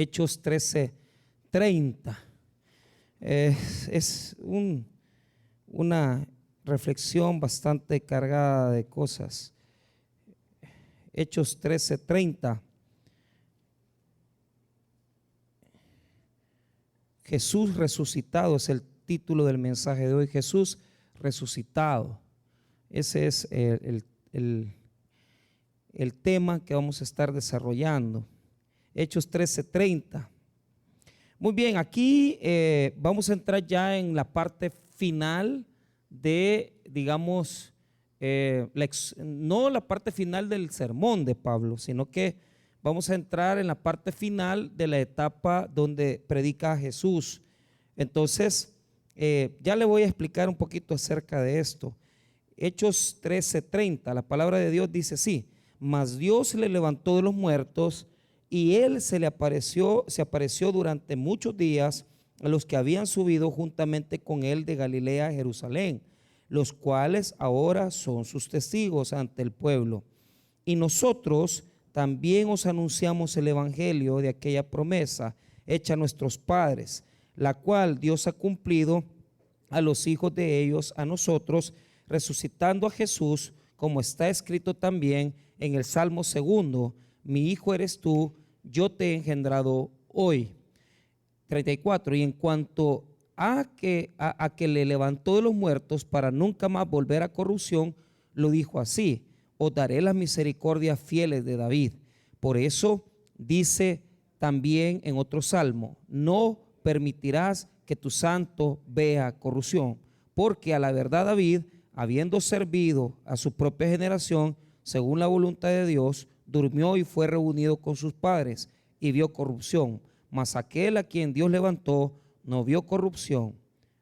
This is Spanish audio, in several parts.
Hechos 13:30. Es una reflexión bastante cargada de cosas. Hechos 13:30. Jesús resucitado es el título del mensaje de hoy. Jesús resucitado. Ese es el tema que vamos a estar desarrollando. Hechos 13:30. Muy bien, aquí vamos a entrar ya en la parte final de, digamos, no la parte final del sermón de Pablo, sino que vamos a entrar en la parte final de la etapa donde predica a Jesús. Entonces, ya le voy a explicar un poquito acerca de esto. Hechos 13:30, la palabra de Dios dice así: mas Dios le levantó de los muertos y él se apareció durante muchos días a los que habían subido juntamente con él de Galilea a Jerusalén, los cuales ahora son sus testigos ante el pueblo. Y nosotros también os anunciamos el evangelio de aquella promesa hecha a nuestros padres, la cual Dios ha cumplido a los hijos de ellos, a nosotros, resucitando a Jesús, como está escrito también en el Salmo 2: mi hijo eres tú, yo te he engendrado hoy. 34. Y en cuanto a que le levantó de los muertos para nunca más volver a corrupción, lo dijo así: os daré las misericordias fieles de David. Por eso dice también en otro salmo: no permitirás que tu santo vea corrupción, porque a la verdad David, habiendo servido a su propia generación según la voluntad de Dios, durmió y fue reunido con sus padres y vio corrupción, mas aquel a quien Dios levantó no vio corrupción.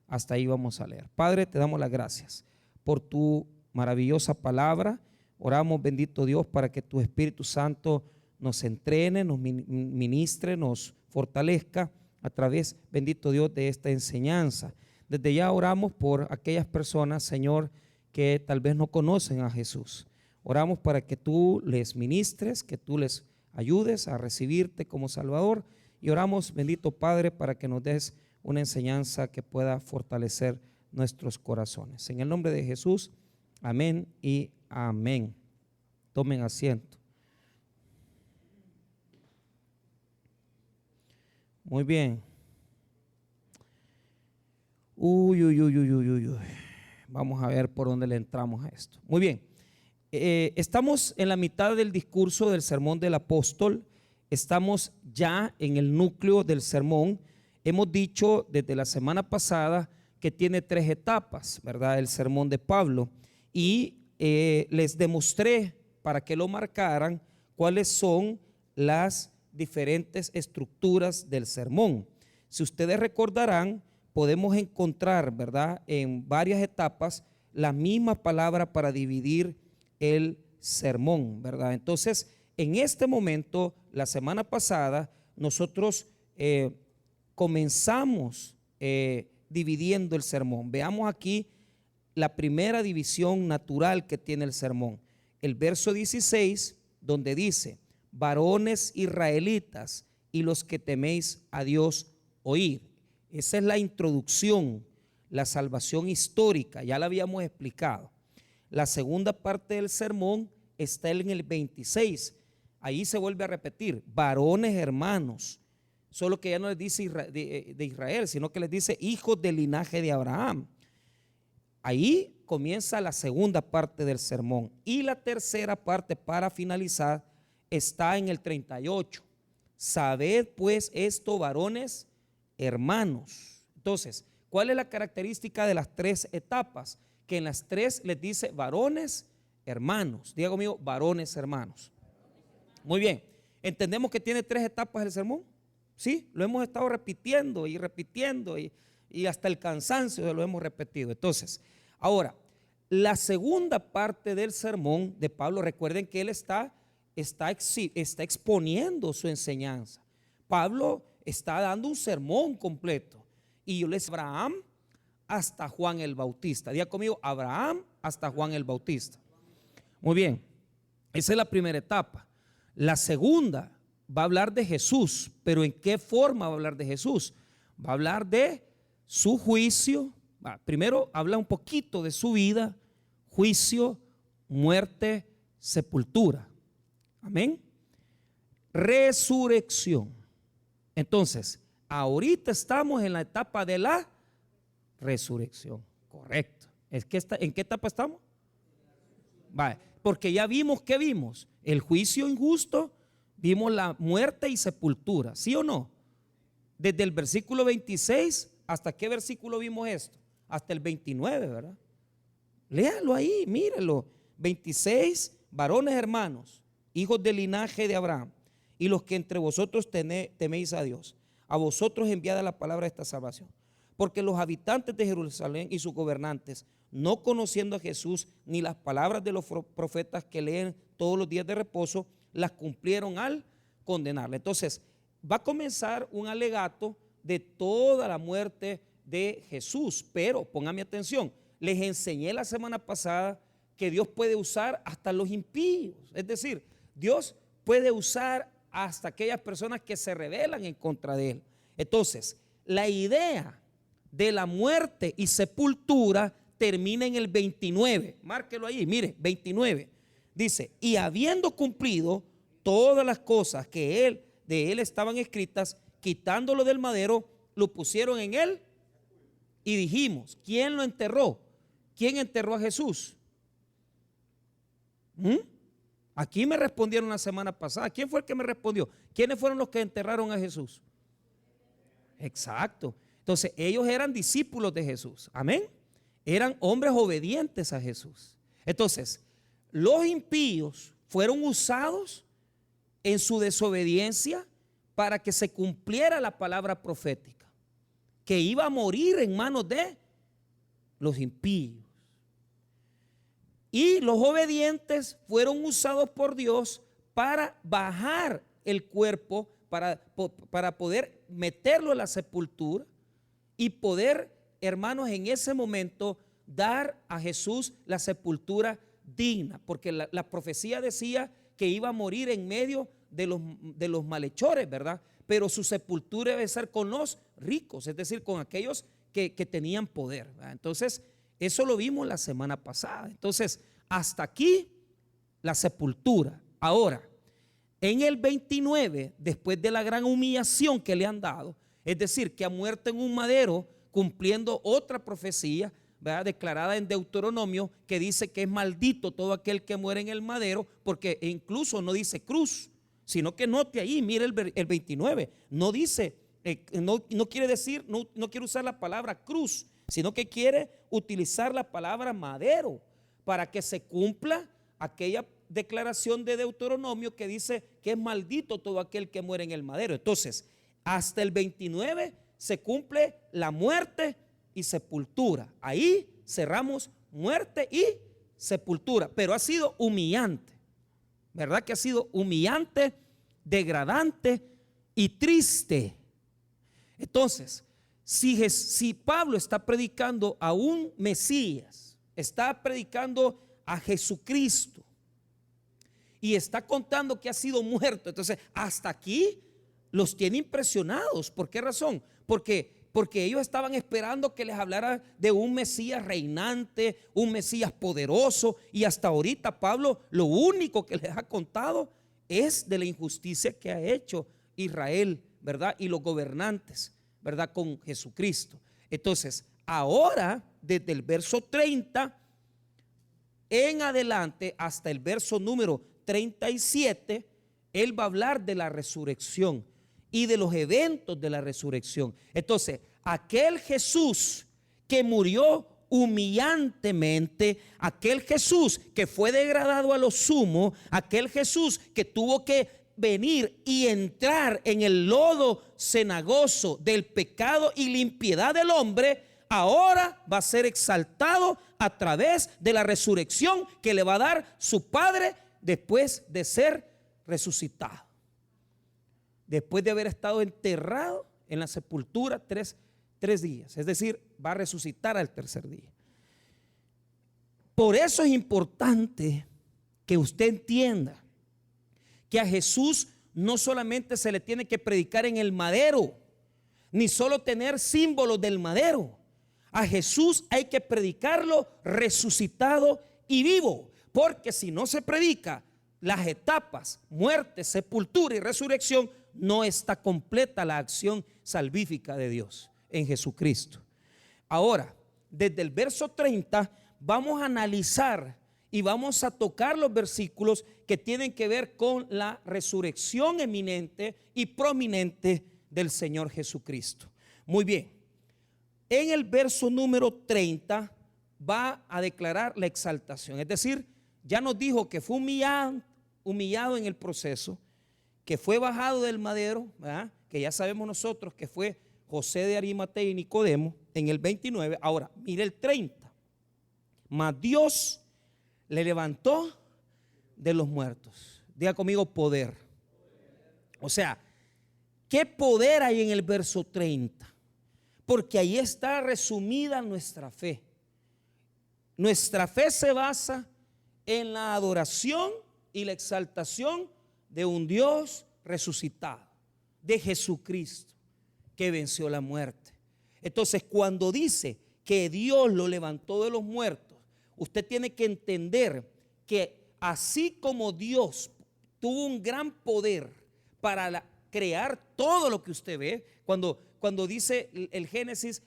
Hasta ahí vamos a leer. Padre, te damos las gracias por tu maravillosa palabra. Oramos, bendito Dios, para que tu Espíritu Santo nos entrene, nos ministre, nos fortalezca a través, bendito Dios, de esta enseñanza. Desde ya oramos por aquellas personas, Señor, que tal vez no conocen a Jesús. Oramos para que tú les ministres, que tú les ayudes a recibirte como Salvador, y oramos, bendito Padre, para que nos des una enseñanza que pueda fortalecer nuestros corazones. En el nombre de Jesús, amén y amén. Tomen asiento. Muy bien. Vamos a ver por dónde le entramos a esto. Muy bien. Estamos en la mitad del discurso del sermón del apóstol. Estamos ya en el núcleo del sermón. Hemos dicho desde la semana pasada que tiene 3 etapas, ¿verdad? El sermón de Pablo. Y les demostré, para que lo marcaran, cuáles son las diferentes estructuras del sermón. Si ustedes recordarán, podemos encontrar, ¿verdad?, en varias etapas la misma palabra para dividir el sermón, ¿verdad? Entonces, en este momento, la semana pasada, nosotros comenzamos dividiendo el sermón. Veamos aquí la primera división natural que tiene el sermón. El verso 16, donde dice: varones israelitas y los que teméis a Dios, oíd. Esa es la introducción, la salvación histórica, ya la habíamos explicado. La segunda parte del sermón está en el 26. Ahí se vuelve a repetir: varones hermanos, solo que ya no les dice de Israel, sino que les dice hijos del linaje de Abraham. Ahí comienza la segunda parte del sermón. Y la tercera parte, para finalizar, está en el 38. Sabed pues esto, varones hermanos. Entonces, ¿cuál es la característica de las 3 etapas? Que en las 3 les dice varones hermanos. Diga conmigo: varones hermanos. Muy bien. ¿Entendemos que tiene 3 etapas el sermón? Sí, lo hemos estado repitiendo y repitiendo y hasta el cansancio lo hemos repetido. Entonces, ahora, la segunda parte del sermón de Pablo, recuerden que él está exponiendo su enseñanza. Pablo está dando un sermón completo. Y yo les Abraham hasta Juan el Bautista. Diga conmigo: Abraham hasta Juan el Bautista. Muy bien. Esa es la primera etapa. La segunda va a hablar de Jesús, pero ¿en qué forma va a hablar de Jesús? Va a hablar de su juicio. Primero habla un poquito de su vida, juicio, muerte, sepultura. Amén. Resurrección. Entonces, ahorita estamos en la etapa de la resurrección. Correcto. ¿En qué etapa estamos? Vale, porque ya vimos, ¿qué vimos? El juicio injusto, vimos la muerte y sepultura, ¿sí o no? Desde el versículo 26, ¿hasta qué versículo vimos esto? Hasta el 29, ¿verdad? Léalo ahí, mírelo. 26, varones hermanos, hijos del linaje de Abraham, y los que entre vosotros teméis a Dios, a vosotros enviada la palabra de esta salvación. Porque los habitantes de Jerusalén y sus gobernantes, no conociendo a Jesús ni las palabras de los profetas que leen todos los días de reposo, las cumplieron al condenarle. Entonces, va a comenzar un alegato de toda la muerte de Jesús. Pero, póngame atención, les enseñé la semana pasada que Dios puede usar hasta los impíos. Es decir, Dios puede usar hasta aquellas personas que se rebelan en contra de Él. Entonces, la idea de la muerte y sepultura termina en el 29. Márquelo ahí, mire, 29. Dice, y habiendo cumplido todas las cosas que de él estaban escritas, quitándolo del madero, lo pusieron en él. Y dijimos, ¿quién lo enterró? ¿Quién enterró a Jesús? Aquí me respondieron la semana pasada. ¿Quién fue el que me respondió? ¿Quiénes fueron los que enterraron a Jesús? Exacto. Entonces ellos eran discípulos de Jesús. Amén. Eran hombres obedientes a Jesús. Entonces, los impíos fueron usados en su desobediencia para que se cumpliera la palabra profética, que iba a morir en manos de los impíos. Y los obedientes fueron usados por Dios para bajar el cuerpo, para poder meterlo en la sepultura y poder, hermanos, en ese momento dar a Jesús la sepultura digna, porque la profecía decía que iba a morir en medio de los malhechores, ¿verdad? Pero su sepultura debe ser con los ricos, es decir, con aquellos que tenían poder, ¿verdad? Entonces, eso lo vimos la semana pasada. Entonces, hasta aquí la sepultura. Ahora, en el 29, después de la gran humillación que le han dado, es decir, que ha muerto en un madero, cumpliendo otra profecía, ¿verdad?, declarada en Deuteronomio, que dice que es maldito todo aquel que muere en el madero, porque incluso no dice cruz, sino que note ahí, mire el 29, no dice, no quiere decir, no quiere usar la palabra cruz, sino que quiere utilizar la palabra madero, para que se cumpla aquella declaración de Deuteronomio que dice que es maldito todo aquel que muere en el madero. Entonces, hasta el 29 se cumple la muerte y sepultura. Ahí cerramos muerte y sepultura, pero ha sido humillante, ¿verdad? Que ha sido humillante, degradante y triste. Entonces, si Pablo está predicando a un Mesías, está predicando a Jesucristo y está contando que ha sido muerto, entonces hasta aquí los tiene impresionados. ¿Por qué razón? Porque ellos estaban esperando que les hablara de un Mesías reinante, un Mesías poderoso, y hasta ahorita Pablo lo único que les ha contado es de la injusticia que ha hecho Israel, ¿verdad? Y los gobernantes, ¿verdad? Con Jesucristo. Entonces, ahora, desde el verso 30 en adelante hasta el verso número 37, él va a hablar de la resurrección y de los eventos de la resurrección. Entonces, aquel Jesús que murió humillantemente, aquel Jesús que fue degradado a lo sumo, aquel Jesús que tuvo que venir y entrar en el lodo cenagoso del pecado y la impiedad del hombre, ahora va a ser exaltado a través de la resurrección que le va a dar su Padre después de ser resucitado, después de haber estado enterrado en la sepultura tres días, es decir, va a resucitar al tercer día. Por eso es importante que usted entienda que a Jesús no solamente se le tiene que predicar en el madero, ni solo tener símbolos del madero. A Jesús hay que predicarlo resucitado y vivo, porque si no se predica las etapas, muerte, sepultura y resurrección, no está completa la acción salvífica de Dios en Jesucristo. Ahora, desde el verso 30 vamos a analizar y vamos a tocar los versículos que tienen que ver con la resurrección eminente y prominente del Señor Jesucristo. Muy bien, en el verso número 30 va a declarar la exaltación, es decir, ya nos dijo que fue humillado en el proceso, que fue bajado del madero, ¿verdad? Que ya sabemos nosotros que fue José de Arimatea y Nicodemo en el 29. Ahora, mire el 30. Mas Dios le levantó de los muertos. Diga conmigo, poder. O sea, ¿qué poder hay en el verso 30? Porque ahí está resumida nuestra fe. Nuestra fe se basa en la adoración y la exaltación de un Dios resucitado, de Jesucristo, que venció la muerte. Entonces, cuando dice que Dios lo levantó de los muertos, usted tiene que entender que así como Dios tuvo un gran poder para crear todo lo que usted ve, cuando dice el Génesis,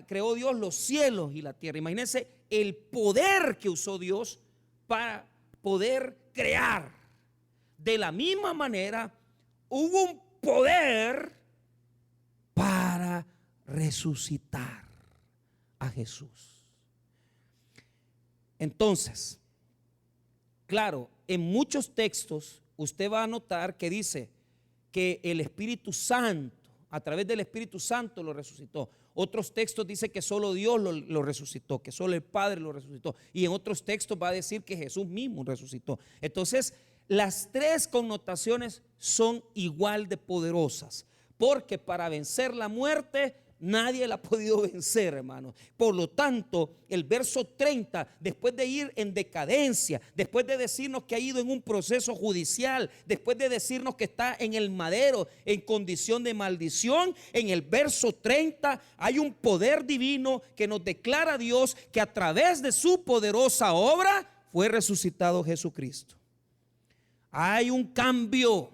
creó Dios los cielos y la tierra. Imagínense el poder que usó Dios para poder crear. De la misma manera, hubo un poder para resucitar a Jesús. Entonces, claro, en muchos textos usted va a notar que dice que el Espíritu Santo, a través del Espíritu Santo lo resucitó. Otros textos dicen que solo Dios lo resucitó, que solo el Padre lo resucitó. Y en otros textos va a decir que Jesús mismo resucitó. Entonces, las tres connotaciones son igual de poderosas, porque para vencer la muerte nadie la ha podido vencer, hermano. Por lo tanto, el verso 30, después de ir en decadencia, después de decirnos que ha ido en un proceso judicial, después de decirnos que está en el madero en condición de maldición, en el verso 30 hay un poder divino que nos declara a Dios que a través de su poderosa obra fue resucitado Jesucristo. Hay un cambio,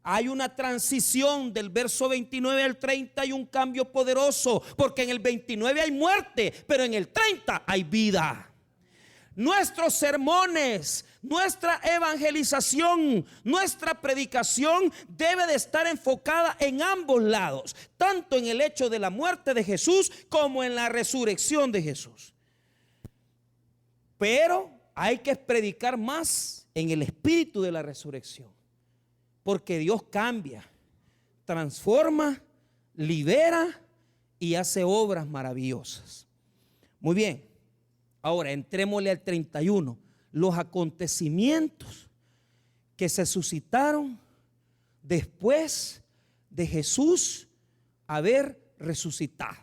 hay una transición del verso 29 al 30, hay un cambio poderoso, porque en el 29 hay muerte, pero en el 30 hay vida. Nuestros sermones, nuestra evangelización, nuestra predicación debe de estar enfocada en ambos lados, tanto en el hecho de la muerte de Jesús como en la resurrección de Jesús. Pero hay que predicar más en el espíritu de la resurrección, porque Dios cambia, transforma, libera y hace obras maravillosas. Muy bien, ahora entrémosle al 31, los acontecimientos que se suscitaron después de Jesús haber resucitado.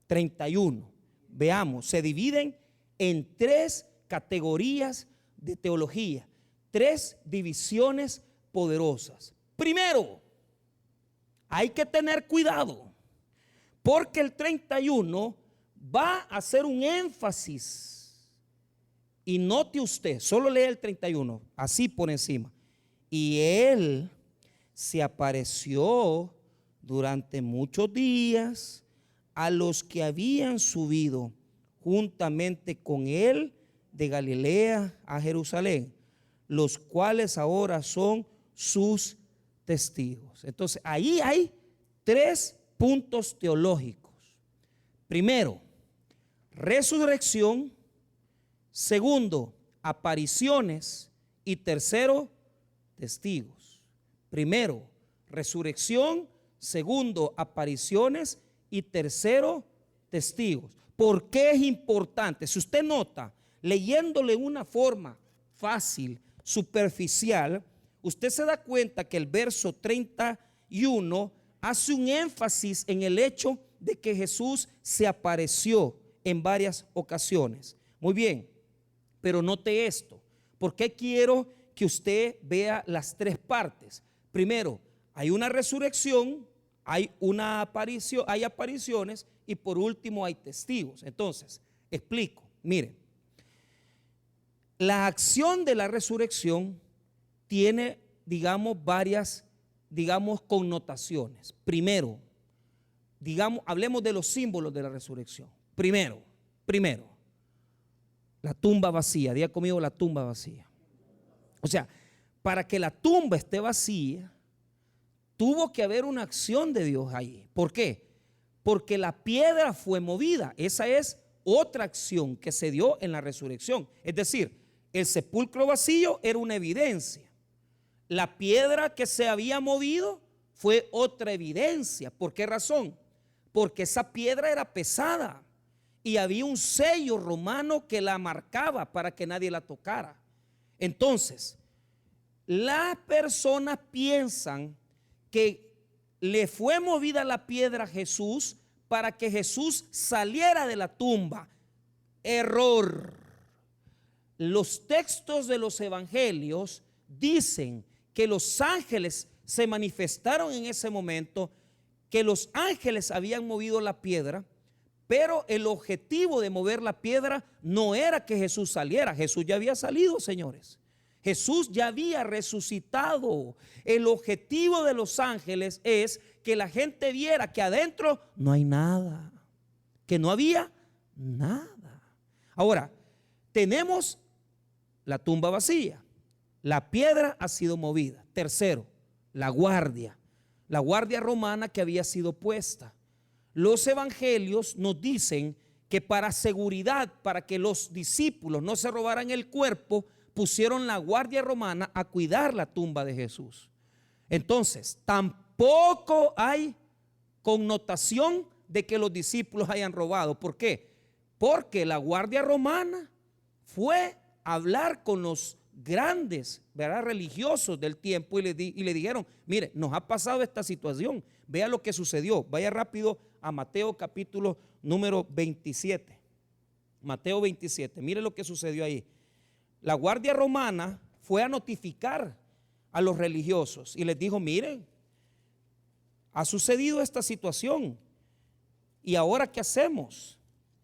31, veamos, se dividen en tres categorías de teología, tres divisiones poderosas. Primero, hay que tener cuidado, porque el 31 va a hacer un énfasis. Y note usted, solo lee el 31, así por encima. Y él se apareció durante muchos días a los que habían subido juntamente con él de Galilea a Jerusalén, los cuales ahora son sus testigos. Entonces, ahí hay tres puntos teológicos. Primero, resurrección. Segundo, apariciones. Y tercero, testigos. Primero, resurrección. Segundo, apariciones. Y tercero, testigos. ¿Por qué es importante? Si usted nota, leyéndole una forma fácil, superficial, usted se da cuenta que el verso 31 hace un énfasis en el hecho de que Jesús se apareció en varias ocasiones. Muy bien, pero note esto. ¿Por qué quiero que usted vea las tres partes? primero, hay una resurrección, hay una aparición, hay apariciones y por último hay testigos. Entonces, explico. Mire, la acción de la resurrección tiene, digamos, varias, digamos, connotaciones. Primero, digamos, hablemos de los símbolos de la resurrección. Primero, la tumba vacía. Diga conmigo, la tumba vacía. O sea, para que la tumba esté vacía, tuvo que haber una acción de Dios ahí. ¿Por qué? Porque la piedra fue movida. Esa es otra acción que se dio en la resurrección. Es decir, el sepulcro vacío era una evidencia. La piedra que se había movido fue otra evidencia. ¿Por qué razón? Porque esa piedra era pesada y había un sello romano que la marcaba para que nadie la tocara. Entonces, las personas piensan que le fue movida la piedra a Jesús para que Jesús saliera de la tumba. Error. Los textos de los evangelios dicen que los ángeles se manifestaron en ese momento, que los ángeles habían movido la piedra, pero el objetivo de mover la piedra no era que Jesús saliera. Jesús ya había salido, señores. Jesús ya había resucitado. El objetivo de los ángeles es que la gente viera que adentro no hay nada, que no había nada. Ahora, tenemos la tumba vacía, la piedra ha sido movida. Tercero, la guardia romana que había sido puesta. Los evangelios nos dicen que para seguridad, para que los discípulos no se robaran el cuerpo, pusieron la guardia romana a cuidar la tumba de Jesús. Entonces, tampoco hay connotación de que los discípulos hayan robado. ¿Por qué? Porque la guardia romana fue a hablar con los grandes, ¿verdad?, religiosos del tiempo y le dijeron: mire, nos ha pasado esta situación, vea lo que sucedió. Vaya rápido a Mateo capítulo número 27. Mateo 27, mire lo que sucedió ahí. La guardia romana fue a notificar a los religiosos y les dijo: miren, ha sucedido esta situación y ahora ¿qué hacemos?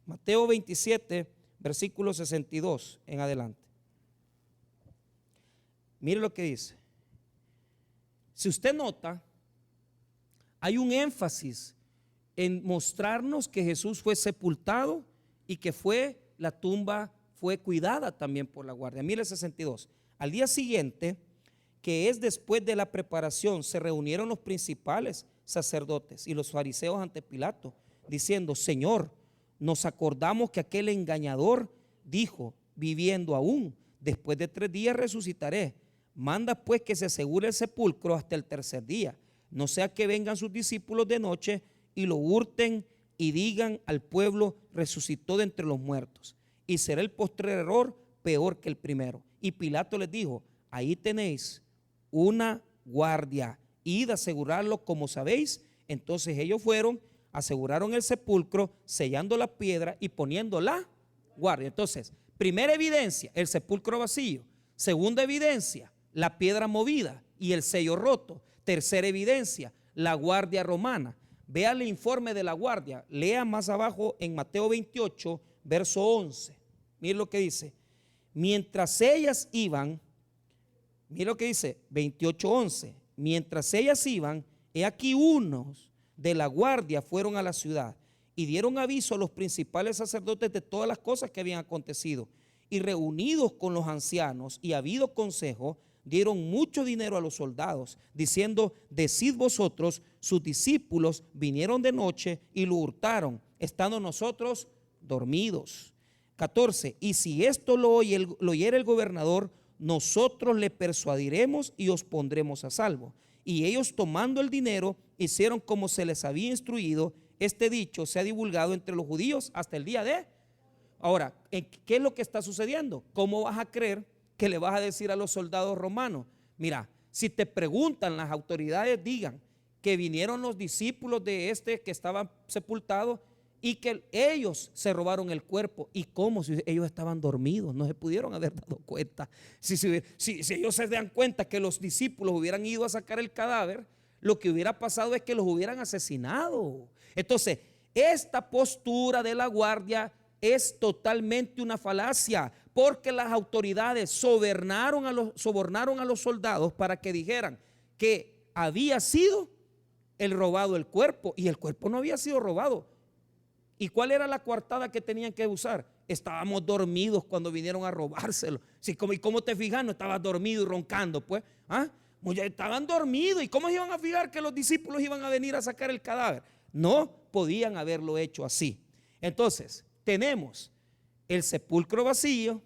Mateo 27, versículo 62 en adelante. Mire lo que dice. Si usted nota, hay un énfasis en mostrarnos que Jesús fue sepultado y que la tumba fue cuidada también por la guardia. Mire el 62. Al día siguiente, que es después de la preparación, se reunieron los principales sacerdotes y los fariseos ante Pilato, diciendo: Señor, nos acordamos que aquel engañador dijo, viviendo aún, después de 3 días resucitaré. Manda pues que se asegure el sepulcro hasta el tercer día, no sea que vengan sus discípulos de noche y lo hurten y digan al pueblo: resucitó de entre los muertos. Y será el postrer error peor que el primero. Y Pilato les dijo: ahí tenéis una guardia, id a asegurarlo como sabéis. Entonces ellos fueron, aseguraron el sepulcro, sellando la piedra y poniendo la guardia. Entonces, primera evidencia, el sepulcro vacío. Segunda evidencia, la piedra movida y el sello roto. Tercera evidencia, la guardia romana. Vea el informe de la guardia. Lea más abajo en Mateo 28, verso 11. Mire lo que dice. Mientras ellas iban, mire lo que dice 28:11. Mientras ellas iban, he aquí unos de la guardia fueron a la ciudad y dieron aviso a los principales sacerdotes de todas las cosas que habían acontecido. Y reunidos con los ancianos y habido consejo, dieron mucho dinero a los soldados, diciendo: decid vosotros, sus discípulos vinieron de noche y lo hurtaron, estando nosotros dormidos. 14. Y si esto lo oyera el gobernador, nosotros le persuadiremos y os pondremos a salvo. Y ellos, tomando el dinero, hicieron como se les había instruido. Este dicho se ha divulgado entre los judíos hasta el día de... Ahora, ¿qué es lo que está sucediendo? ¿Cómo vas a creer que le vas a decir a los soldados romanos? Mira, si te preguntan, las autoridades digan que vinieron los discípulos de este que estaban sepultados y que ellos se robaron el cuerpo. ¿Y cómo? Si ellos estaban dormidos, no se pudieron haber dado cuenta. Si ellos se dan cuenta que los discípulos hubieran ido a sacar el cadáver, lo que hubiera pasado es que los hubieran asesinado. Entonces, esta postura de la guardia es totalmente una falacia, porque las autoridades sobornaron a los soldados para que dijeran que había sido el robado el cuerpo, y el cuerpo no había sido robado. ¿Y cuál era la coartada que tenían que usar? Estábamos dormidos cuando vinieron a robárselo. ¿Y cómo te fijas? No estabas dormido y roncando, pues. Ya estaban dormidos. ¿Y cómo se iban a fijar que los discípulos iban a venir a sacar el cadáver? No podían haberlo hecho así. Entonces, tenemos el sepulcro vacío,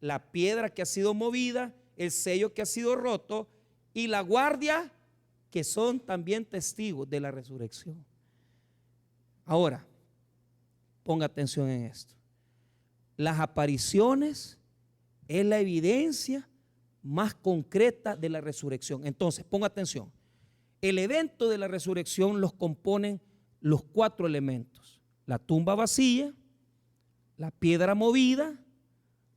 la piedra que ha sido movida, el sello que ha sido roto y la guardia, que son también testigos de la resurrección. Ahora, ponga atención en esto. Las apariciones es la evidencia más concreta de la resurrección. Entonces, ponga atención. El evento de la resurrección los componen los 4 elementos: la tumba vacía, la piedra movida,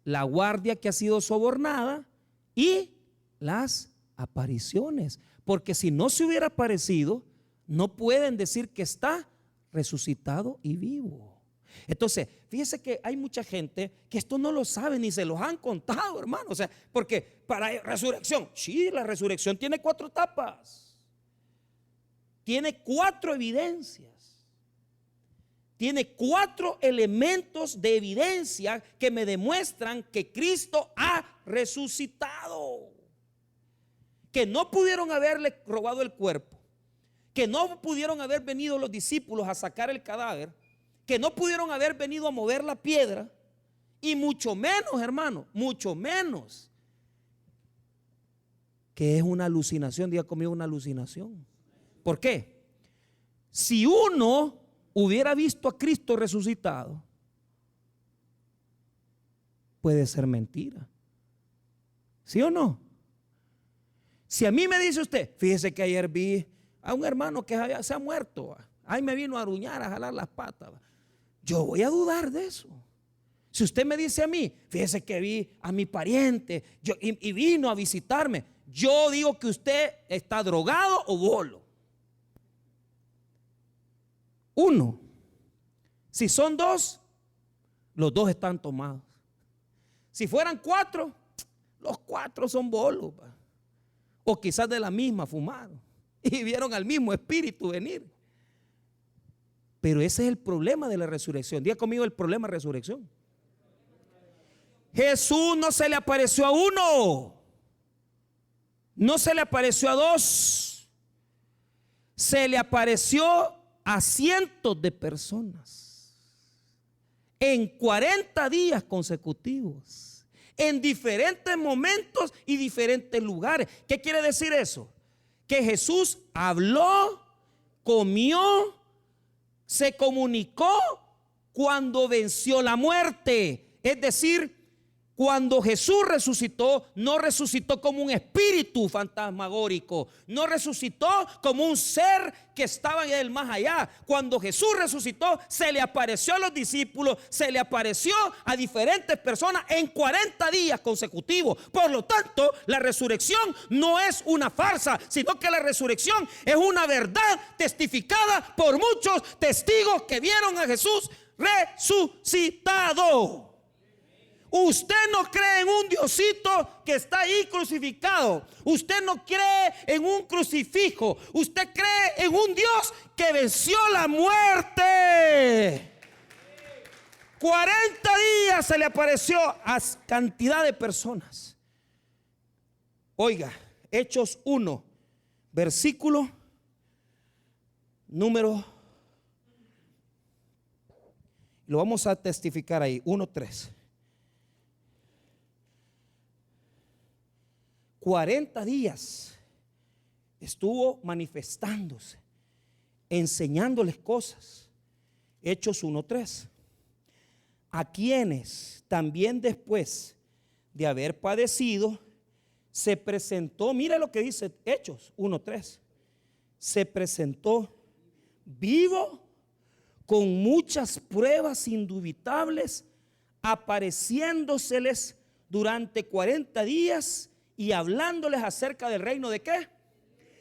la guardia que ha sido sobornada y las apariciones. Porque si no se hubiera aparecido, no pueden decir que está resucitado y vivo. Entonces, fíjese que hay mucha gente que esto no lo sabe ni se los han contado, hermano. O sea, porque para resurrección, sí, la resurrección tiene 4 etapas, tiene 4 evidencias, tiene 4 elementos de evidencia que me demuestran que Cristo ha resucitado. Que no pudieron haberle robado el cuerpo, que no pudieron haber venido los discípulos a sacar el cadáver, que no pudieron haber venido a mover la piedra, y mucho menos, hermano, mucho menos que es una alucinación. Diga conmigo, una alucinación. ¿Por qué? Si uno hubiera visto a Cristo resucitado, puede ser mentira. ¿Sí o no? Si a mí me dice usted, fíjese que ayer vi a un hermano que se ha muerto, ahí me vino a aruñar, a jalar las patas, yo voy a dudar de eso. Si usted me dice a mí, fíjese que vi a mi pariente y vino a visitarme, yo digo que usted está drogado o bolo. 1. Si son 2, los 2 están tomados. Si fueran 4, los 4 son bolos. O quizás de la misma fumaron y vieron al mismo espíritu venir. Pero ese es el problema de la resurrección. Diga conmigo, el problema de la resurrección. Jesús no se le apareció a 1, no se le apareció a 2, se le apareció a cientos de personas en 40 días consecutivos, en diferentes momentos y diferentes lugares. ¿Qué quiere decir eso? Que Jesús habló, comió, se comunicó cuando venció la muerte. Es decir, cuando Jesús resucitó, no resucitó como un espíritu fantasmagórico, no resucitó como un ser que estaba en el más allá. Cuando Jesús resucitó, se le apareció a los discípulos, se le apareció a diferentes personas en 40 días consecutivos. Por lo tanto, la resurrección no es una farsa, sino que la resurrección es una verdad testificada por muchos testigos que vieron a Jesús resucitado. Usted no cree en un Diosito que está ahí crucificado. Usted no cree en un crucifijo. Usted cree en un Dios que venció la muerte. 40 días se le apareció a cantidad de personas. Oiga, Hechos 1, versículo número, lo vamos a testificar ahí, 1:3. 40 días estuvo manifestándose, enseñándoles cosas. Hechos 1:3. A quienes también después de haber padecido, se presentó, mira lo que dice Hechos 1:3. Se presentó vivo con muchas pruebas indubitables, apareciéndoseles durante 40 días y hablándoles acerca del reino de qué.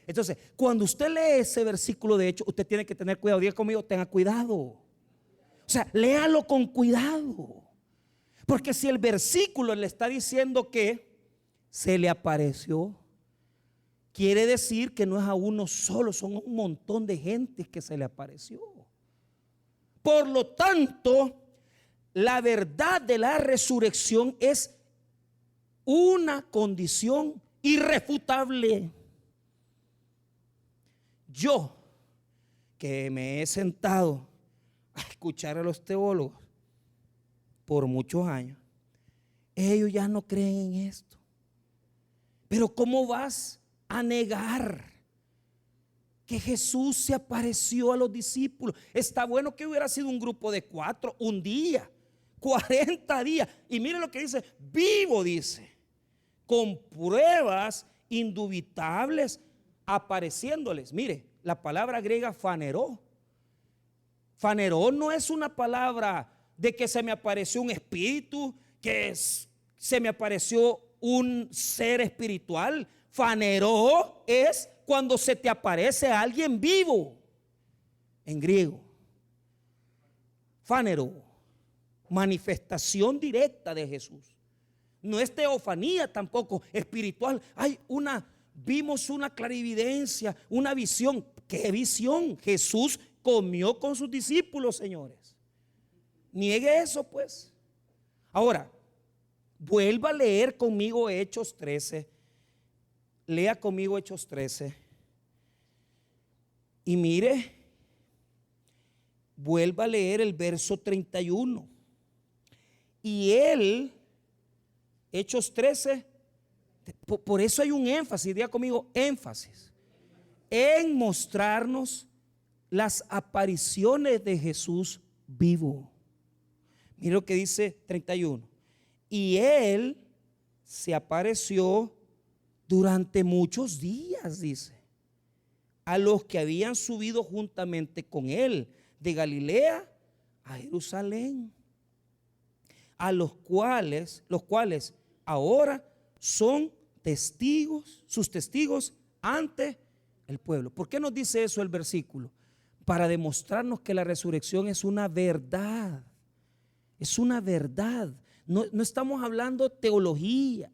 Entonces, cuando usted lee ese versículo, de hecho, usted tiene que tener cuidado. Diga conmigo, tenga cuidado. O sea, léalo con cuidado. Porque si el versículo le está diciendo que se le apareció, quiere decir que no es a uno solo, son un montón de gente que se le apareció. Por lo tanto, la verdad de la resurrección es una condición irrefutable. Yo, que me he sentado a escuchar a los teólogos por muchos años, ellos ya no creen en esto. Pero ¿cómo vas a negar que Jesús se apareció a los discípulos? Está bueno que hubiera sido un grupo de 4, un día, 40 días. Y mire lo que dice, vivo, dice, con pruebas indubitables apareciéndoles. Mire, la palabra griega faneró. Faneró no es una palabra de que se me apareció un espíritu, se me apareció un ser espiritual. Faneró es cuando se te aparece alguien vivo, en griego. Faneró, manifestación directa de Jesús. No es teofanía tampoco espiritual. Vimos una clarividencia, una visión. ¿Qué visión? Jesús comió con sus discípulos, señores. Niegue eso, pues. Ahora, vuelva a leer conmigo Hechos 13. Lea conmigo Hechos 13. Y mire, vuelva a leer el verso 31. Y él, Hechos 13, por eso hay un énfasis, diga conmigo, énfasis, en mostrarnos las apariciones de Jesús vivo. Mira lo que dice 31. Y él se apareció durante muchos días, dice, a los que habían subido juntamente con él de Galilea a Jerusalén, a los cuales ahora son testigos, sus testigos ante el pueblo. ¿Por qué nos dice eso el versículo? Para demostrarnos que la resurrección es una verdad. Es una verdad. No estamos hablando teología.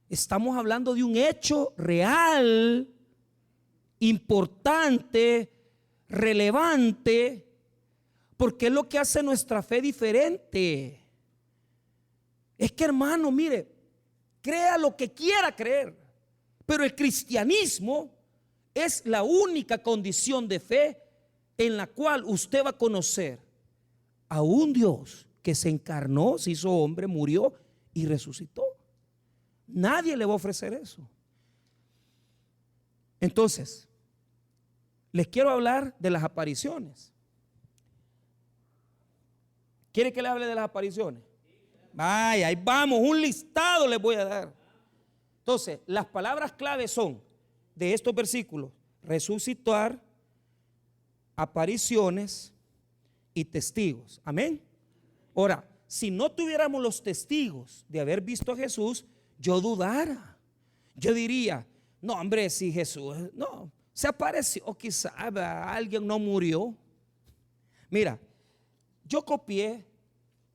Estamos hablando de un hecho real, importante, relevante, porque es lo que hace nuestra fe diferente. Es que, hermano, mire, crea lo que quiera creer, pero el cristianismo es la única condición de fe en la cual usted va a conocer a un Dios que se encarnó, se hizo hombre, murió y resucitó. Nadie le va a ofrecer eso. Entonces, les quiero hablar de las apariciones. ¿Quiere que le hable de las apariciones? Vaya, ahí vamos, un listado les voy a dar. Entonces, las palabras claves son de estos versículos: resucitar, apariciones y testigos. Amén. Ahora, si no tuviéramos los testigos de haber visto a Jesús, yo dudara. Yo diría, no, hombre, si Jesús no se apareció, quizá alguien no murió. Mira, yo copié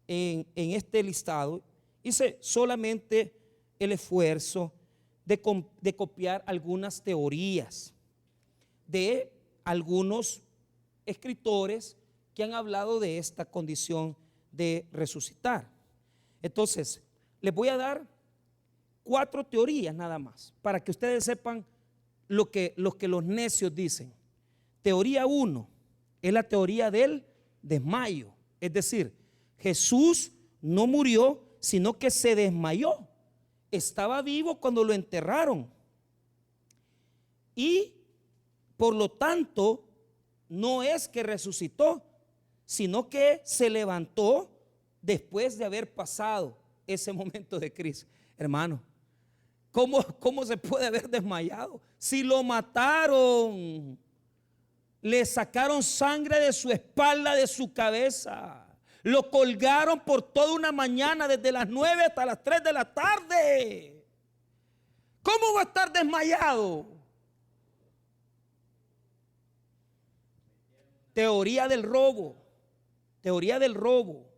en este listado, hice solamente el esfuerzo de copiar algunas teorías de algunos escritores que han hablado de esta condición de resucitar. Entonces, les voy a dar 4 teorías nada más, para que ustedes sepan lo que los necios dicen. Teoría 1 es la teoría del desmayo, es decir, Jesús no murió, sino que se desmayó. Estaba vivo cuando lo enterraron y por lo tanto no es que resucitó, sino que se levantó después de haber pasado ese momento de crisis. Hermano, ¿cómo se puede haber desmayado? Si lo mataron, Le sacaron sangre de su espalda, de su cabeza. Lo colgaron por toda una mañana, desde las 9 hasta las 3 de la tarde. ¿Cómo va a estar desmayado? Teoría del robo. Teoría del robo.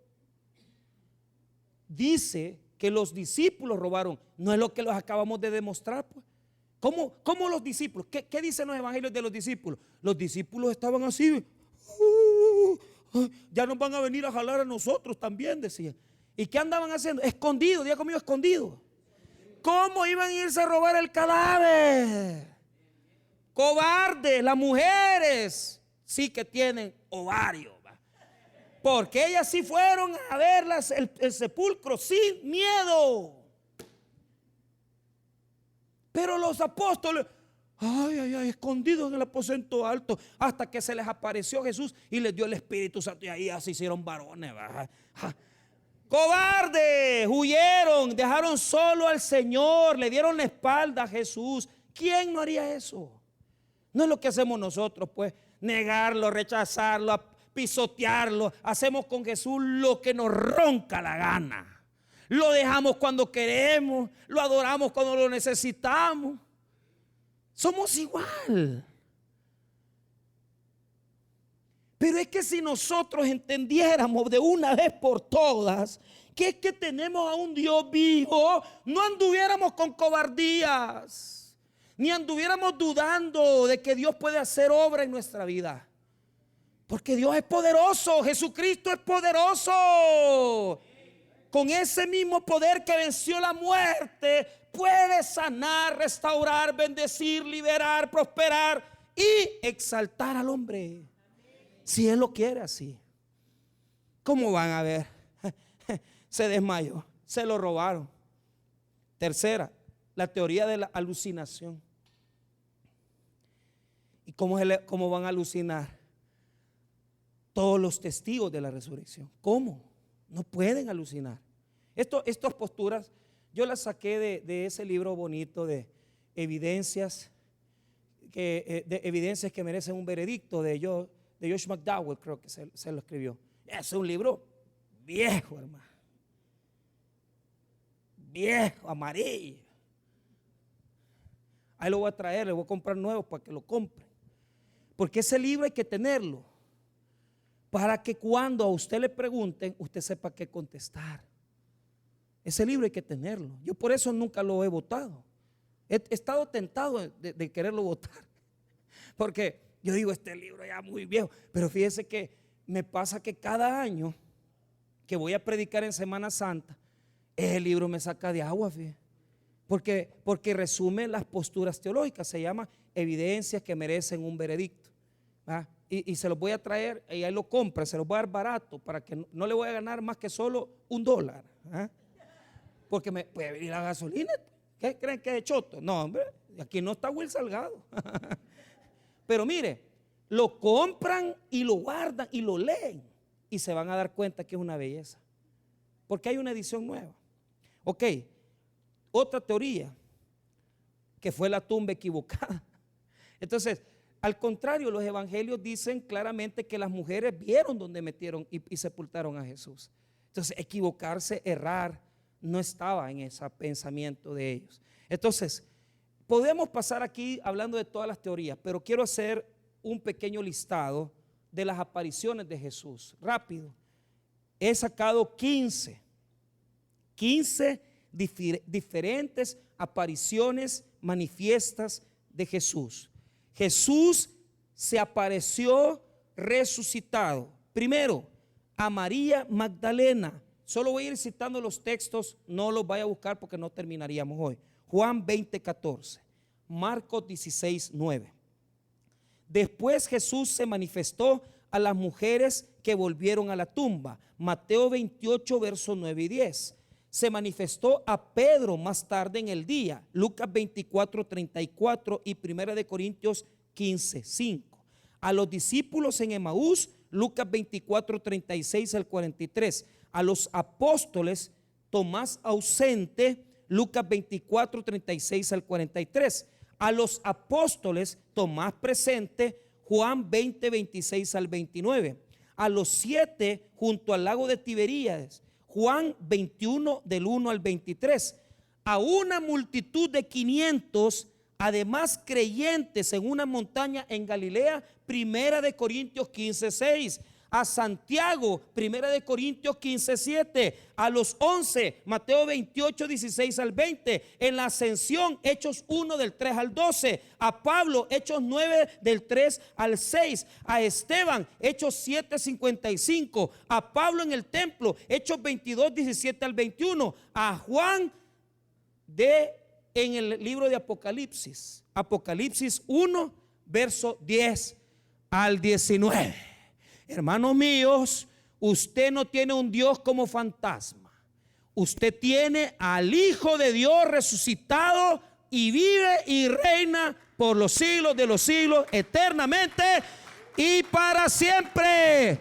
Dice que los discípulos robaron. No es lo que los acabamos de demostrar, pues. ¿Cómo los discípulos? ¿Qué dicen los evangelios de los discípulos? Los discípulos estaban así. Ya nos van a venir a jalar a nosotros también, decían. ¿Y qué andaban haciendo? Escondidos, diga conmigo, escondidos. ¿Cómo iban a irse a robar el cadáver? Cobardes, las mujeres sí que tienen ovarios, ¿va? Porque ellas sí fueron a ver el sepulcro sin miedo. Pero los apóstoles, escondidos en el aposento alto, hasta que se les apareció Jesús y les dio el Espíritu Santo, y ahí ya se hicieron varones. Cobardes, huyeron, dejaron solo al Señor, le dieron la espalda a Jesús. ¿Quién no haría eso? No es lo que hacemos nosotros, pues, negarlo, rechazarlo, pisotearlo. Hacemos con Jesús lo que nos ronca la gana. Lo dejamos cuando queremos, lo adoramos cuando lo necesitamos. Somos igual. Pero es que si nosotros entendiéramos de una vez por todas que es que tenemos a un Dios vivo, no anduviéramos con cobardías, ni anduviéramos dudando de que Dios puede hacer obra en nuestra vida. Porque Dios es poderoso, Jesucristo es poderoso. Con ese mismo poder que venció la muerte, puede sanar, restaurar, bendecir, liberar, prosperar y exaltar al hombre. Si Él lo quiere así. ¿Cómo van a ver? Se desmayó, se lo robaron. Tercera, la teoría de la alucinación. ¿Y cómo van a alucinar? Todos los testigos de la resurrección. ¿Cómo? No pueden alucinar. Estas posturas yo las saqué de ese libro bonito de evidencias que merecen un veredicto de Josh McDowell, creo que se lo escribió. Es un libro viejo, hermano. Viejo, amarillo. Ahí lo voy a traer, le voy a comprar nuevos para que lo compren. Porque ese libro hay que tenerlo para que cuando a usted le pregunten, usted sepa qué contestar. Ese libro hay que tenerlo. Yo por eso nunca lo he votado. He estado tentado de quererlo votar. Porque yo digo, este libro ya muy viejo. Pero fíjese que me pasa que cada año que voy a predicar en Semana Santa, ese libro me saca de agua, fíjese. Porque resume las posturas teológicas. Se llama Evidencias que merecen un veredicto. ¿Va? Y se los voy a traer y ahí lo compra, se los voy a dar barato para que no le voy a ganar más que solo $1. ¿Ah? Porque me puede venir la gasolina. ¿Qué creen que es de choto? No, hombre, aquí no está Will Salgado. Pero mire, lo compran y lo guardan y lo leen y se van a dar cuenta que es una belleza. Porque hay una edición nueva. Ok, otra teoría que fue la tumba equivocada. Entonces, al contrario, los evangelios dicen claramente que las mujeres vieron donde metieron y sepultaron a Jesús. Entonces, equivocarse, errar, no estaba en ese pensamiento de ellos. Entonces, podemos pasar aquí hablando de todas las teorías, pero quiero hacer un pequeño listado de las apariciones de Jesús. Rápido. He sacado 15 diferentes apariciones manifiestas de Jesús. Jesús se apareció resucitado. Primero, a María Magdalena. Solo voy a ir citando los textos, no los vaya a buscar porque no terminaríamos hoy. Juan 20:14, Marcos 16:9. Después Jesús se manifestó a las mujeres que volvieron a la tumba. Mateo 28, versos 9 y 10. Se manifestó a Pedro más tarde en el día. Lucas 24:34 y 1 Corintios 15:5. A los discípulos en Emaús, Lucas 24:36 al 43. A los apóstoles, Tomás ausente, Lucas 24:36 al 43. A los apóstoles, Tomás presente, Juan 20, 26 al 29. A los 7 junto al lago de Tiberíades, Juan 21 del 1 al 23. A una multitud de 500, además creyentes en una montaña en Galilea, Primera de Corintios 15, 6. A Santiago, Primera de Corintios 15, 7. A los 11, Mateo 28, 16 al 20. En la ascensión, Hechos 1 del 3 al 12. A Pablo, Hechos 9 del 3 al 6. A Esteban, Hechos 7, 55. A Pablo en el templo, Hechos 22, 17 al 21. A Juan en el libro de Apocalipsis, Apocalipsis 1, verso 10 al 19. Hermanos míos, usted no tiene un Dios como fantasma. Usted tiene al Hijo de Dios resucitado y vive y reina por los siglos de los siglos, eternamente y para siempre.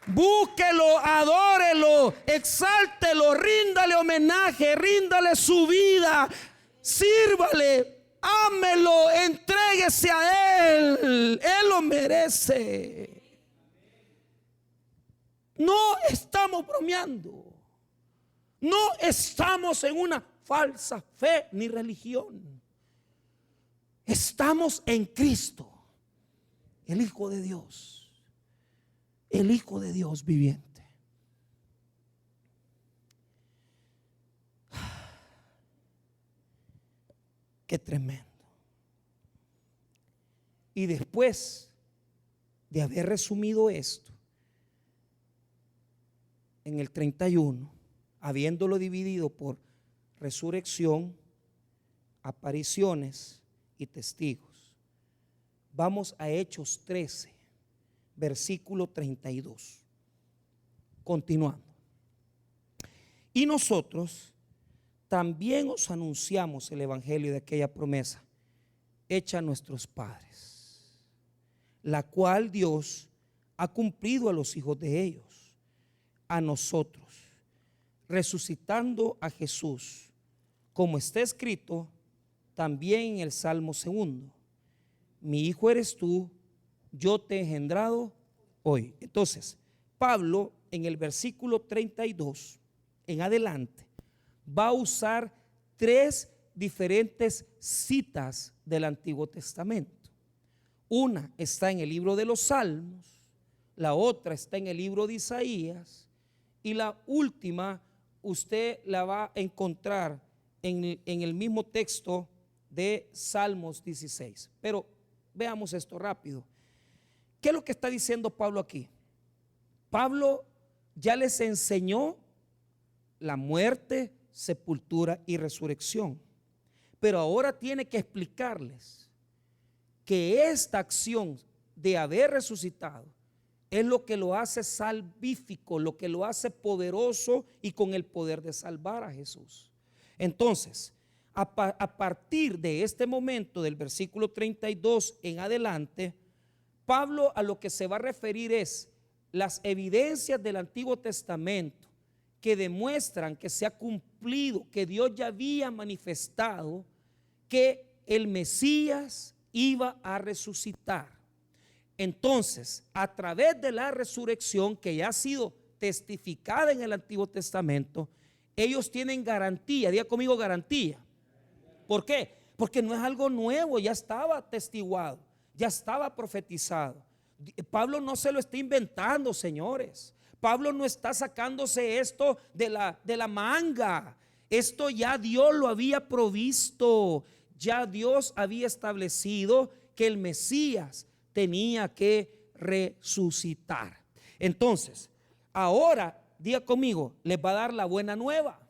Búsquelo, adórelo, exáltelo, ríndale homenaje, ríndale su vida, sírvale, ámelo, entréguese a Él. Él lo merece. No estamos bromeando. No estamos en una falsa fe ni religión. Estamos en Cristo, el Hijo de Dios. El Hijo de Dios viviente. Qué tremendo. Y después de haber resumido esto, en el 31, habiéndolo dividido por resurrección, apariciones y testigos, vamos a Hechos 13, versículo 32. Continuando. Y nosotros también os anunciamos el evangelio de aquella promesa hecha a nuestros padres, la cual Dios ha cumplido a los hijos de ellos, a nosotros, resucitando a Jesús, como está escrito también en el Salmo 2: mi hijo eres tú, yo te he engendrado hoy. Entonces, Pablo en el versículo 32 en adelante va a usar 3 diferentes citas del Antiguo Testamento. Una está en el libro de los Salmos, la otra está en el libro de Isaías y la última usted la va a encontrar en el mismo texto de Salmos 16. Pero veamos esto rápido. ¿Qué es lo que está diciendo Pablo aquí? Pablo ya les enseñó la muerte, sepultura y resurrección, pero ahora tiene que explicarles que esta acción de haber resucitado es lo que lo hace salvífico, lo que lo hace poderoso y con el poder de salvar a Jesús. Entonces, a partir de este momento, del versículo 32 en adelante, Pablo a lo que se va a referir es las evidencias del Antiguo Testamento que demuestran que se ha cumplido, que Dios ya había manifestado que el Mesías iba a resucitar. Entonces, a través de la resurrección que ya ha sido testificada en el Antiguo Testamento, ellos tienen garantía. Diga conmigo, garantía. ¿Por qué? Porque no es algo nuevo, ya estaba atestiguado, ya estaba profetizado. Pablo no se lo está inventando, señores. Pablo no está sacándose esto de la manga. Esto ya Dios lo había provisto. Ya Dios había establecido que el Mesías tenía que resucitar. Entonces, ahora, diga conmigo, les va a dar la buena nueva.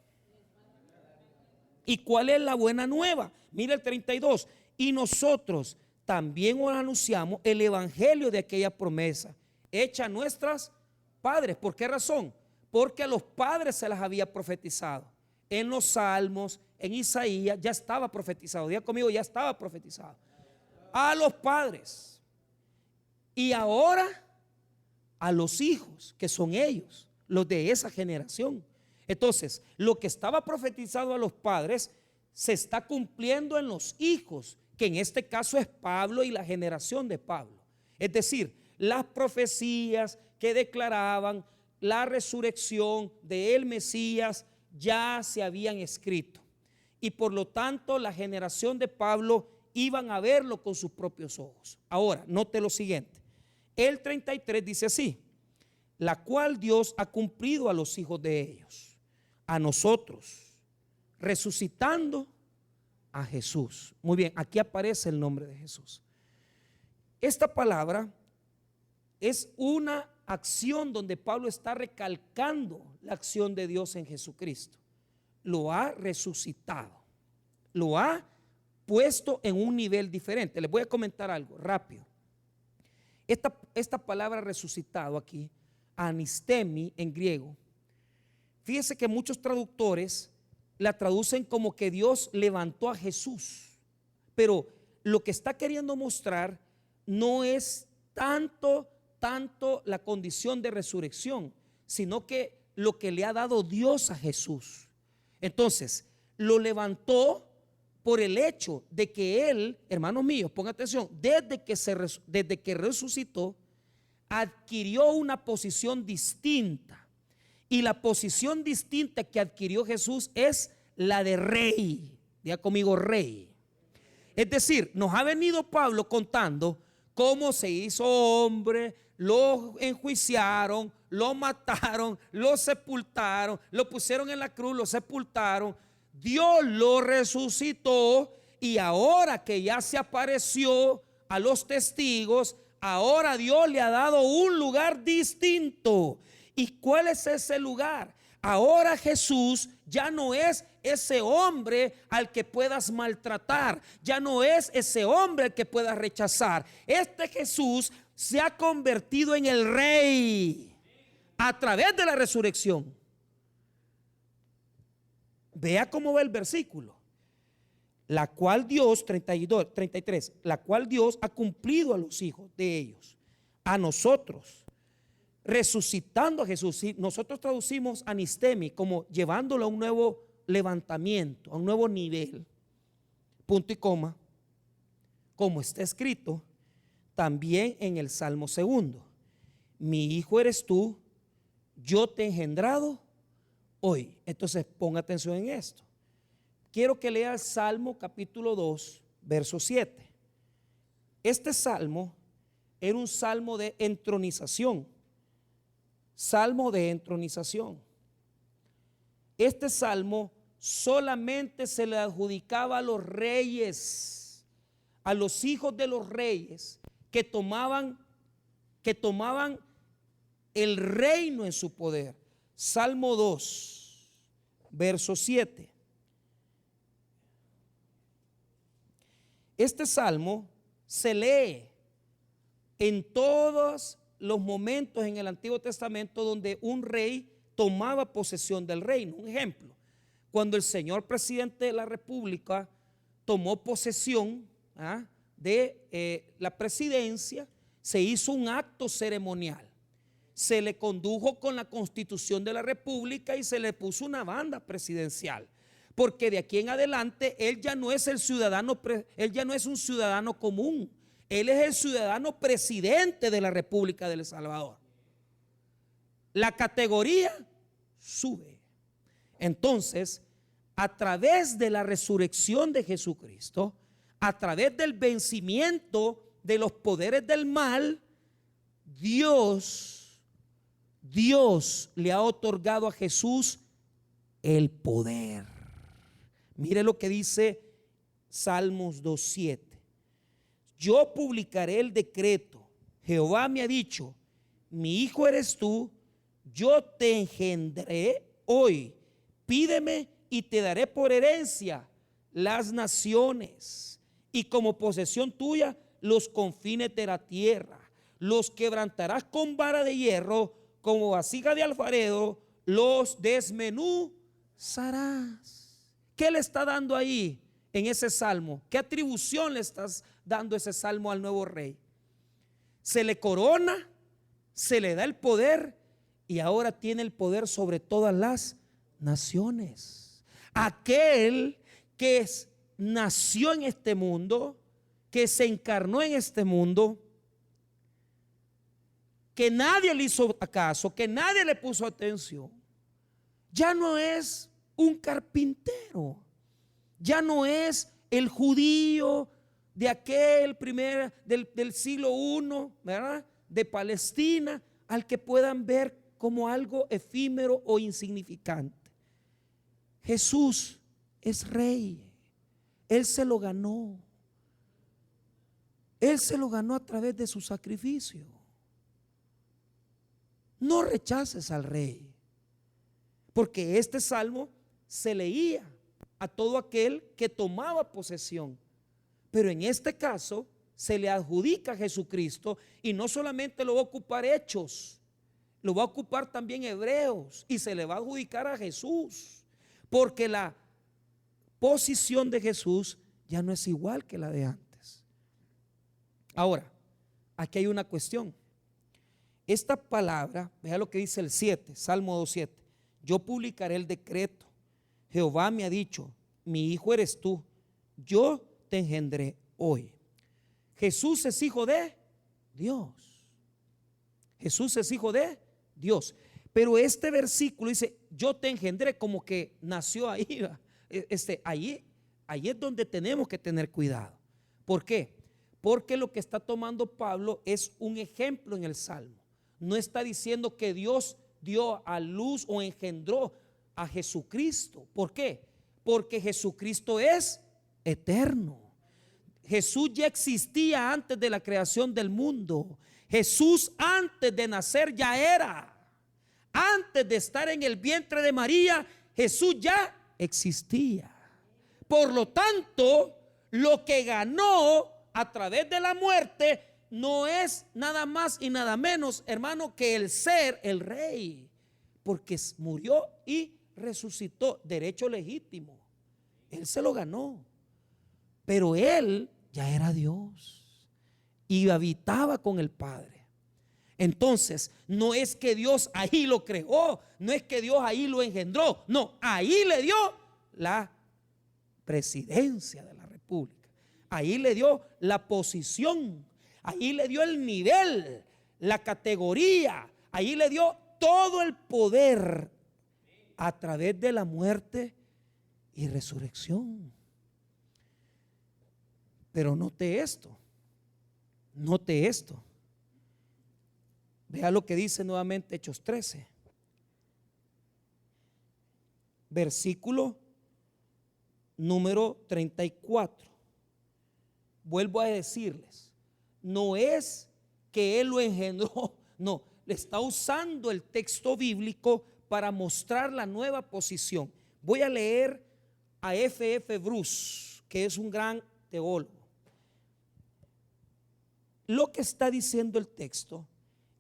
¿Y cuál es la buena nueva? Mira el 32. Y nosotros también os anunciamos el evangelio de aquella promesa hecha a nuestros padres. ¿Por qué razón? Porque a los padres se las había profetizado. En los Salmos, en Isaías, ya estaba profetizado. Diga conmigo, ya estaba profetizado. A los padres. Y ahora a los hijos, que son ellos, los de esa generación. Entonces, lo que estaba profetizado a los padres se está cumpliendo en los hijos, que en este caso es Pablo y la generación de Pablo. Es decir, las profecías que declaraban la resurrección del Mesías ya se habían escrito. Y por lo tanto la generación de Pablo iban a verlo con sus propios ojos. Ahora, note lo siguiente. El 33 dice así: la cual Dios ha cumplido a los hijos de ellos, a nosotros, resucitando a Jesús. Muy bien, aquí aparece el nombre de Jesús. Esta palabra es una acción donde Pablo está recalcando la acción de Dios en Jesucristo. Lo ha resucitado, lo ha puesto en un nivel diferente. Les voy a comentar algo rápido. Esta palabra resucitado aquí, anistemi en griego, fíjese que muchos traductores la traducen como que Dios levantó a Jesús, pero lo que está queriendo mostrar no es tanto la condición de resurrección, sino que lo que le ha dado Dios a Jesús. Entonces, lo levantó por el hecho de que él, hermanos míos, pongan atención, desde que resucitó, adquirió una posición distinta. Y la posición distinta que adquirió Jesús es la de rey. Diga conmigo, rey. Es decir, nos ha venido Pablo contando cómo se hizo hombre, lo enjuiciaron, lo mataron, lo sepultaron, lo pusieron en la cruz, lo sepultaron. Dios lo resucitó y ahora que ya se apareció a los testigos, ahora Dios le ha dado un lugar distinto. ¿Y cuál es ese lugar? Ahora Jesús ya no es ese hombre al que puedas maltratar, ya no es ese hombre al que puedas rechazar. Este Jesús se ha convertido en el rey a través de la resurrección. Vea cómo va el versículo. La cual Dios, 32, 33, la cual Dios ha cumplido a los hijos de ellos, a nosotros, resucitando a Jesús. ¿Sí? Nosotros traducimos anistemi como llevándolo a un nuevo levantamiento, a un nuevo nivel, punto y coma, como está escrito también en el Salmo 2: mi hijo eres tú, yo te he engendrado hoy. Entonces ponga atención en esto. Quiero que lea el Salmo capítulo 2, verso 7. Este salmo era un salmo de entronización. Salmo de entronización. Este salmo solamente se le adjudicaba a los reyes, a los hijos de los reyes que tomaban el reino en su poder. Salmo 2, verso 7. Este salmo se lee en todos los momentos en el Antiguo Testamento donde un rey tomaba posesión del reino. Un ejemplo, cuando el señor presidente de la República tomó posesión de la presidencia, se hizo un acto ceremonial. Se le condujo con la Constitución de la República y se le puso una banda presidencial. Porque de aquí en adelante él ya no es un ciudadano común. Él es el ciudadano presidente de la República de El Salvador. La categoría sube. Entonces, a través de la resurrección de Jesucristo, a través del vencimiento de los poderes del mal, Dios le ha otorgado a Jesús el poder. Mire lo que dice Salmos 2:7. Yo publicaré el decreto. Jehová me ha dicho, mi hijo eres tú, yo te engendré hoy. Pídeme y te daré por herencia las naciones y como posesión tuya los confines de la tierra. Los quebrantarás con vara de hierro, como vasija de alfarero, los desmenuzarás. ¿Qué le está dando ahí en ese salmo? ¿Qué atribución le estás dando ese salmo al nuevo rey? Se le corona, se le da el poder y ahora tiene el poder sobre todas las naciones. Aquel que nació en este mundo, que se encarnó en este mundo, que nadie le hizo caso, que nadie le puso atención, ya no es un carpintero, ya no es el judío de aquel del siglo I, ¿verdad?, de Palestina, al que puedan ver como algo efímero o insignificante. Jesús es rey. Él se lo ganó. Él se lo ganó a través de su sacrificio. No rechaces al rey, porque este salmo se leía a todo aquel que tomaba posesión, pero en este caso se le adjudica a Jesucristo, y no solamente lo va a ocupar Hechos, lo va a ocupar también Hebreos, y se le va a adjudicar a Jesús, porque la posición de Jesús ya no es igual que la de antes. Ahora, aquí hay una cuestión. Esta palabra, vea lo que dice el 7, Salmo 2:7. Yo publicaré el decreto. Jehová me ha dicho, mi hijo eres tú, yo te engendré hoy. Jesús es hijo de Dios. Jesús es hijo de Dios. Pero este versículo dice, yo te engendré, como que nació ahí. Ahí es donde tenemos que tener cuidado. ¿Por qué? Porque lo que está tomando Pablo es un ejemplo en el Salmo. No está diciendo que Dios dio a luz o engendró a Jesucristo. ¿Por qué? Porque Jesucristo es eterno. Jesús ya existía antes de la creación del mundo. Jesús antes de nacer ya era. Antes de estar en el vientre de María, Jesús ya existía. Por lo tanto, lo que ganó a través de la muerte no es nada más y nada menos, hermano, que el ser el rey, porque murió y resucitó, derecho legítimo. Él se lo ganó, pero él ya era Dios y habitaba con el Padre. Entonces, no es que Dios ahí lo creó, no es que Dios ahí lo engendró, no, ahí le dio la presidencia de la República, ahí le dio la posición, ahí le dio el nivel, la categoría, ahí le dio todo el poder a través de la muerte y resurrección. Pero note esto, note esto. Vea lo que dice nuevamente Hechos 13, versículo número 34. Vuelvo a decirles, no es que él lo engendró, no, le está usando el texto bíblico para mostrar la nueva posición. Voy a leer a F.F. Bruce, que es un gran teólogo. Lo que está diciendo el texto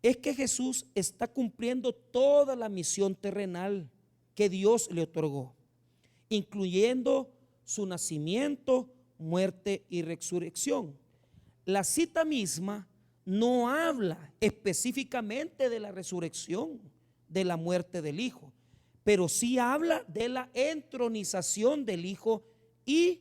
es que Jesús está cumpliendo toda la misión terrenal que Dios le otorgó, incluyendo su nacimiento, muerte y resurrección. La cita misma no habla específicamente de la resurrección, de la muerte del Hijo, pero sí habla de la entronización del Hijo, y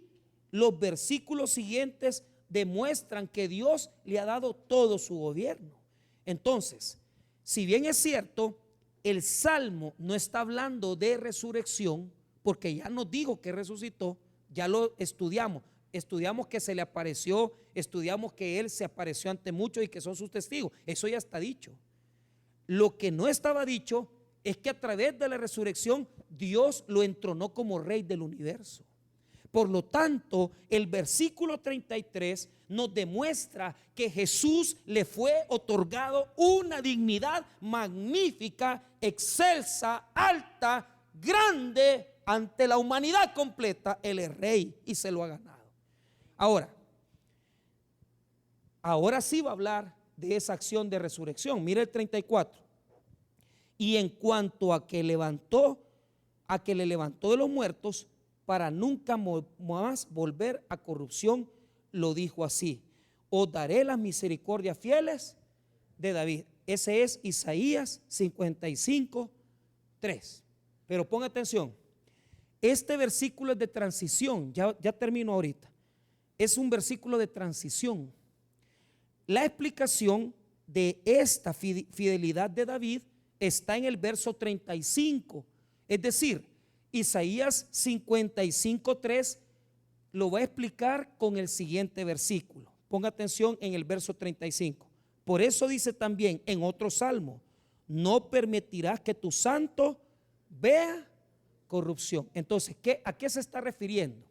los versículos siguientes demuestran que Dios le ha dado todo su gobierno. Entonces, si bien es cierto, el Salmo no está hablando de resurrección, porque ya nos dijo que resucitó, ya lo estudiamos que se le apareció, estudiamos que Él se apareció ante muchos y que son sus testigos, eso ya está dicho. Lo que no estaba dicho es que a través de la resurrección Dios lo entronó como rey del universo. Por lo tanto, el versículo 33 nos demuestra que Jesús le fue otorgado una dignidad magnífica, excelsa, alta, grande ante la humanidad completa. Él es rey y se lo ha ganado. Ahora sí va a hablar de esa acción de resurrección. Mira el 34. Y en cuanto a que le levantó de los muertos, para nunca más volver a corrupción, lo dijo así: os daré las misericordias fieles de David. Ese es Isaías 55:3. Pero ponga atención, este versículo es de transición, ya termino ahorita. Es un versículo de transición. La explicación de esta fidelidad de David está en el verso 35. Es decir, Isaías 55:3 lo va a explicar con el siguiente versículo. Ponga atención en el verso 35. Por eso dice también en otro salmo: no permitirás que tu santo vea corrupción. Entonces, ¿a qué se está refiriendo?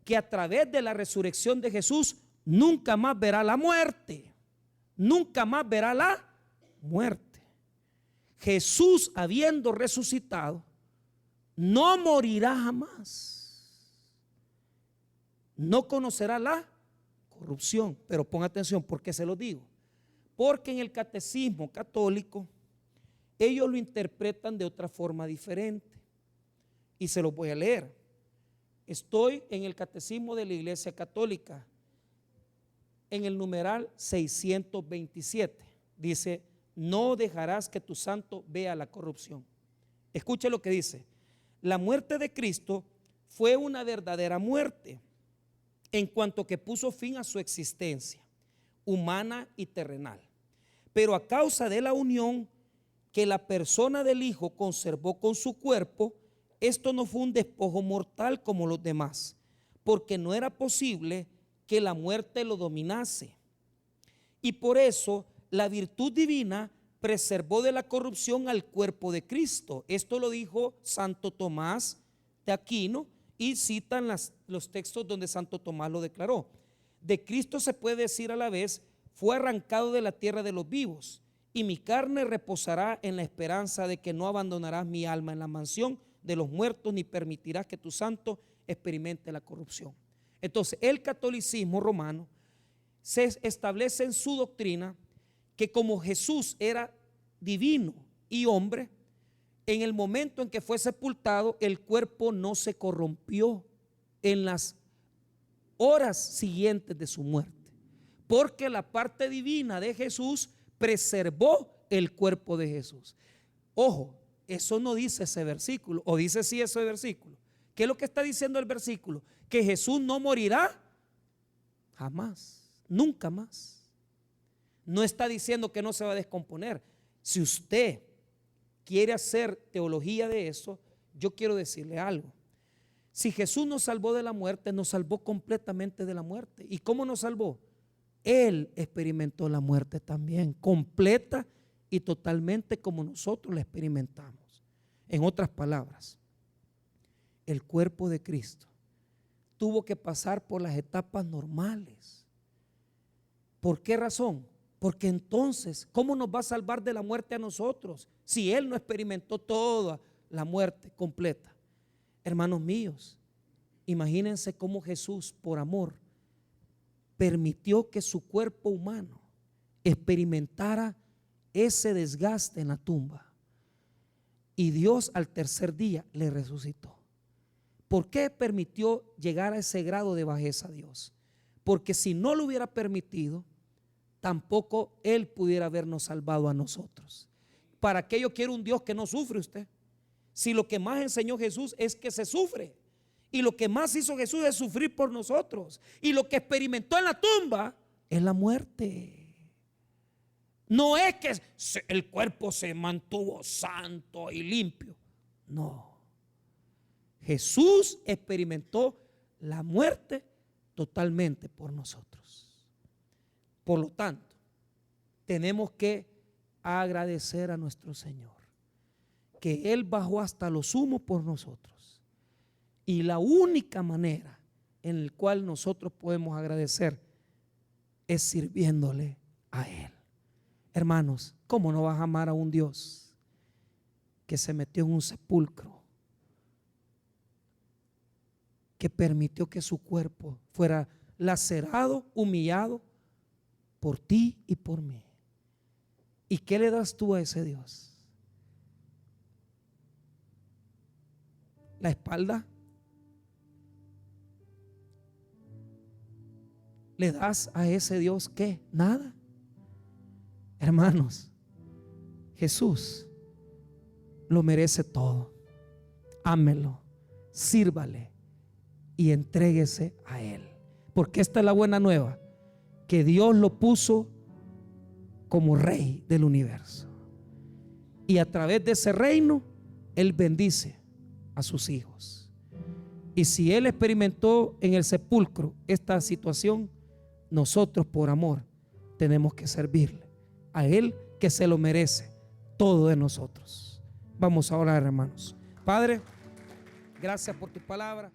Que a través de la resurrección de Jesús nunca más verá la muerte. Nunca más verá la muerte. Jesús, habiendo resucitado, no morirá jamás. No conocerá la corrupción. Pero ponga atención, ¿por qué se lo digo? Porque en el catecismo católico ellos lo interpretan de otra forma diferente. Y se los voy a leer. Estoy en el catecismo de la Iglesia Católica, en el numeral 627. Dice: no dejarás que tu santo vea la corrupción. Escuche lo que dice: la muerte de Cristo fue una verdadera muerte, en cuanto que puso fin a su existencia humana y terrenal. Pero a causa de la unión que la persona del Hijo conservó con su cuerpo, esto no fue un despojo mortal como los demás, porque no era posible que la muerte lo dominase. Y por eso la virtud divina preservó de la corrupción al cuerpo de Cristo. Esto lo dijo Santo Tomás de Aquino, y citan los textos donde Santo Tomás lo declaró. De Cristo se puede decir a la vez: fue arrancado de la tierra de los vivos, y mi carne reposará en la esperanza de que no abandonarás mi alma en la mansión de los muertos, ni permitirás que tu santo experimente la corrupción. Entonces, el catolicismo romano se establece en su doctrina que como Jesús era divino y hombre, en el momento en que fue sepultado, el cuerpo no se corrompió en las horas siguientes de su muerte, porque la parte divina de Jesús preservó el cuerpo de Jesús. Ojo, eso no dice ese versículo, o dice sí ese versículo. ¿Qué es lo que está diciendo el versículo? Que Jesús no morirá jamás, nunca más. No está diciendo que no se va a descomponer. Si usted quiere hacer teología de eso, yo quiero decirle algo. Si Jesús nos salvó de la muerte, nos salvó completamente de la muerte. ¿Y cómo nos salvó? Él experimentó la muerte también, completa y totalmente como nosotros la experimentamos. En otras palabras, el cuerpo de Cristo tuvo que pasar por las etapas normales. ¿Por qué razón? Porque entonces, ¿cómo nos va a salvar de la muerte a nosotros si Él no experimentó toda la muerte completa? Hermanos míos, imagínense cómo Jesús, por amor, permitió que su cuerpo humano experimentara ese desgaste en la tumba, y Dios al tercer día le resucitó. ¿Por qué permitió llegar a ese grado de bajeza a Dios? Porque si no lo hubiera permitido, tampoco Él pudiera habernos salvado a nosotros. ¿Para qué yo quiero un Dios que no sufre usted? Si lo que más enseñó Jesús es que se sufre, y lo que más hizo Jesús es sufrir por nosotros, y lo que experimentó en la tumba es la muerte. No es que el cuerpo se mantuvo santo y limpio. No. Jesús experimentó la muerte totalmente por nosotros. Por lo tanto, tenemos que agradecer a nuestro Señor que Él bajó hasta lo sumo por nosotros. Y la única manera en la cual nosotros podemos agradecer es sirviéndole a Él. Hermanos, ¿cómo no vas a amar a un Dios que se metió en un sepulcro, que permitió que su cuerpo fuera lacerado, humillado por ti y por mí? ¿Y qué le das tú a ese Dios? ¿La espalda? ¿Le das a ese Dios qué? Nada. Hermanos, Jesús lo merece todo. Ámelo, sírvale y entréguese a Él. Porque esta es la buena nueva, que Dios lo puso como Rey del universo. Y a través de ese reino, Él bendice a sus hijos. Y si Él experimentó en el sepulcro esta situación, nosotros por amor tenemos que servirle a Él, que se lo merece todo de nosotros. Vamos a orar, hermanos. Padre, gracias por tu palabra.